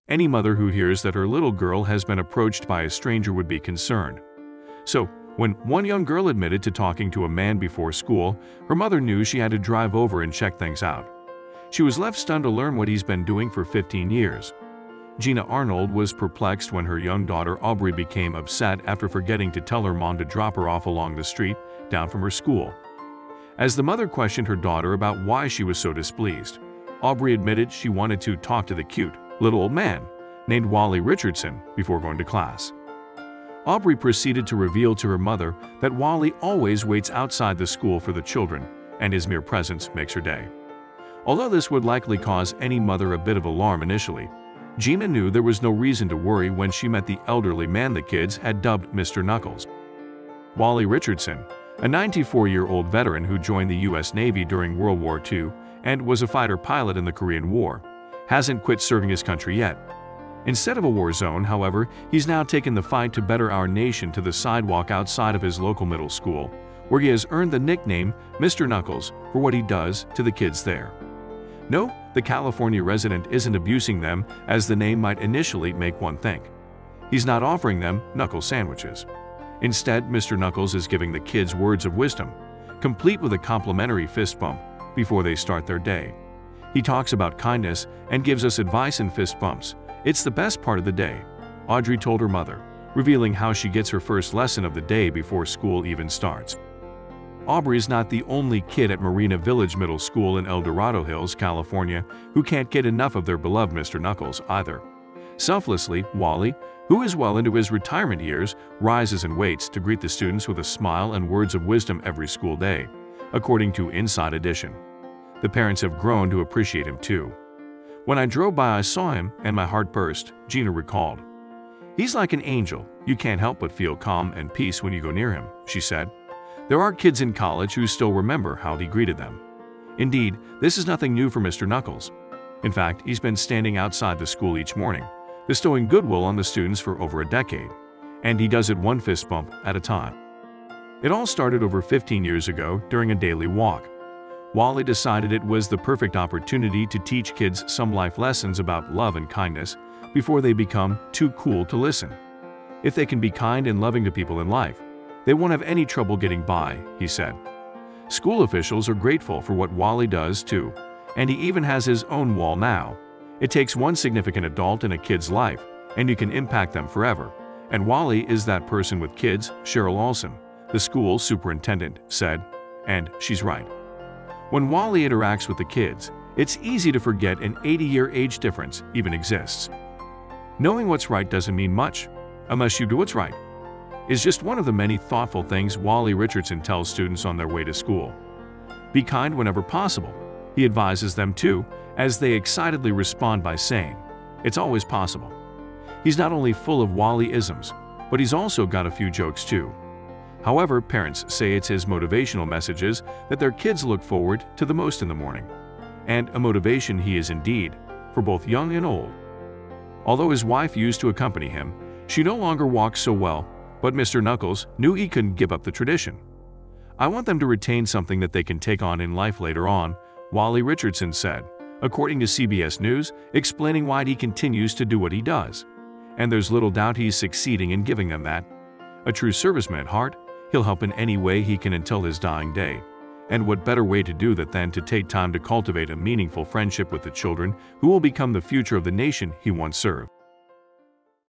Any mother who hears that her little girl has been approached by a stranger would be concerned. So, when one young girl admitted to talking to a man before school, her mother knew she had to drive over and check things out. She was left stunned to learn what he's been doing for 15 years. Gina Arnold was perplexed when her young daughter Aubrey became upset after forgetting to tell her mom to drop her off along the street down from her school. As the mother questioned her daughter about why she was so displeased, Aubrey admitted she wanted to talk to the cute, little old man named Wally Richardson before going to class. Aubrey proceeded to reveal to her mother that Wally always waits outside the school for the children, and his mere presence makes her day. Although this would likely cause any mother a bit of alarm initially, Gina knew there was no reason to worry when she met the elderly man the kids had dubbed Mr. Knuckles. Wally Richardson, a 94-year-old veteran who joined the U.S. Navy during World War II and was a fighter pilot in the Korean War, hasn't quit serving his country yet. Instead of a war zone, however, he's now taken the fight to better our nation to the sidewalk outside of his local middle school, where he has earned the nickname Mr. Knuckles for what he does to the kids there. No, the California resident isn't abusing them as the name might initially make one think. He's not offering them knuckle sandwiches. Instead, Mr. Knuckles is giving the kids words of wisdom, complete with a complimentary fist bump before they start their day. He talks about kindness and gives us advice in fist bumps. It's the best part of the day, Audrey told her mother, revealing how she gets her first lesson of the day before school even starts. Aubrey is not the only kid at Marina Village Middle School in El Dorado Hills, California, who can't get enough of their beloved Mr. Knuckles either. Selflessly, Wally, who is well into his retirement years, rises and waits to greet the students with a smile and words of wisdom every school day, according to Inside Edition. The parents have grown to appreciate him too. When I drove by, I saw him, and my heart burst, Gina recalled. He's like an angel. You can't help but feel calm and peace when you go near him, she said. There are kids in college who still remember how he greeted them. Indeed, this is nothing new for Mr. Knuckles. In fact, he's been standing outside the school each morning, bestowing goodwill on the students for over a decade, and he does it one fist bump at a time. It all started over 15 years ago during a daily walk. Wally decided it was the perfect opportunity to teach kids some life lessons about love and kindness before they become too cool to listen. If they can be kind and loving to people in life, they won't have any trouble getting by, he said. School officials are grateful for what Wally does too, and he even has his own wall now. It takes one significant adult in a kid's life, and you can impact them forever. And Wally is that person with kids, Cheryl Olson, the school superintendent, said, and she's right. When Wally interacts with the kids, it's easy to forget an 80-year age difference even exists. Knowing what's right doesn't mean much, unless you do what's right, is just one of the many thoughtful things Wally Richardson tells students on their way to school. Be kind whenever possible, he advises them too, as they excitedly respond by saying, it's always possible. He's not only full of Wally-isms, but he's also got a few jokes too. However, parents say it's his motivational messages that their kids look forward to the most in the morning. And a motivation he is indeed, for both young and old. Although his wife used to accompany him, she no longer walks so well, but Mr. Knuckles knew he couldn't give up the tradition. I want them to retain something that they can take on in life later on, Wally Richardson said, according to CBS News, explaining why he continues to do what he does. And there's little doubt he's succeeding in giving them that. A true serviceman at heart, he'll help in any way he can until his dying day. And what better way to do that than to take time to cultivate a meaningful friendship with the children who will become the future of the nation he once served.